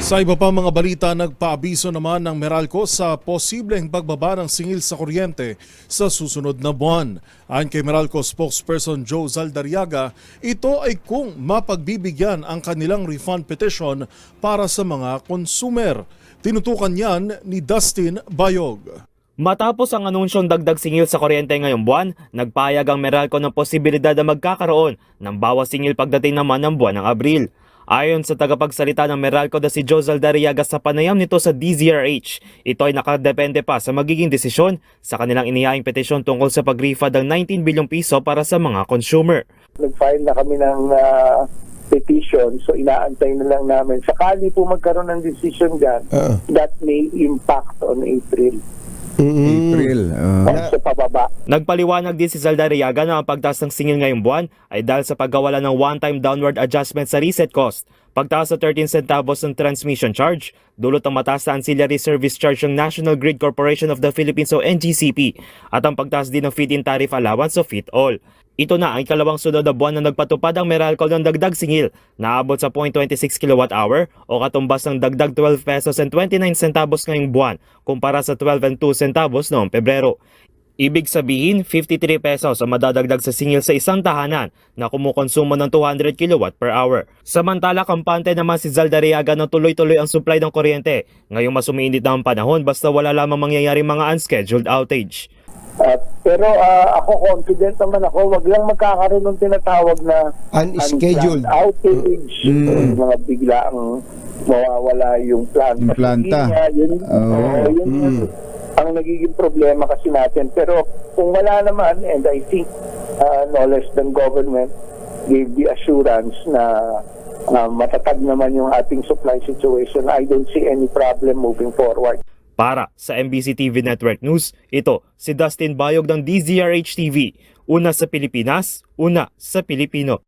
Sa iba pa mga balita, nagpaabiso naman ng Meralco sa posibleng pagbaba ng singil sa kuryente sa susunod na buwan. Ayon kay Meralco spokesperson Joe Zaldariaga, ito ay kung mapagbibigyan ang kanilang refund petition para sa mga consumer. Tinutukan yan ni Dustin Bayog. Matapos ang anunsyong dagdag singil sa kuryente ngayong buwan, nagpayag ang Meralco ng posibilidad na magkakaroon ng bawas singil pagdating naman ng buwan ng Abril. Ayon sa tagapagsalita ng Meralco na si Joe Zaldariaga sa panayam nito sa DZRH, ito ay nakadepende pa sa magiging desisyon sa kanilang inihaing petisyon tungkol sa pag-refund ng 19 bilyong piso para sa mga consumer. Nag-file na kami ng petition, so inaantay na lang namin. Sakali po magkaroon ng decision dyan, that may impact on April. April. Sa pababa. Nagpaliwanag din si Zaldariaga na ang pagtaas ng singil ngayong buwan ay dahil sa pagkawala ng one-time downward adjustment sa reset cost, pagtaas sa 13 centavos ng transmission charge, dulot ang mataas na ancillary service charge ng National Grid Corporation of the Philippines o NGCP, at ang pagtaas din ng feed-in tariff allowance o FIT-all. Ito na ang ikalawang sunod na buwan na nagpatupad ang Meralco ng dagdag singil na abot sa 0.26 kWh o katumbas ng dagdag 12 pesos and 29 centavos ngayong buwan kumpara sa 12 and 2 centavos noong Pebrero. Ibig sabihin, 53 pesos ang madadagdag sa singil sa isang tahanan na kumukonsumo ng 200 kW per hour. Samantala, kampante naman si Zaldariaga na tuloy-tuloy ang supply ng kuryente. Ngayong mas umiinit na ang panahon basta wala lamang mangyayari mga unscheduled outage. Pero ako confident naman ako, wag lang magkakaroon ng tinatawag na Unscheduled outage, mga biglaang mawawala yung planta. Yung planta. Yun ang nagiging problema kasi natin. Pero kung wala naman, and I think no less than government gave the assurance na matatag naman yung ating supply situation, I don't see any problem moving forward. Para sa MBC TV Network News, ito si Dustin Bayog ng DZRH TV. Una sa Pilipinas, una sa Pilipino.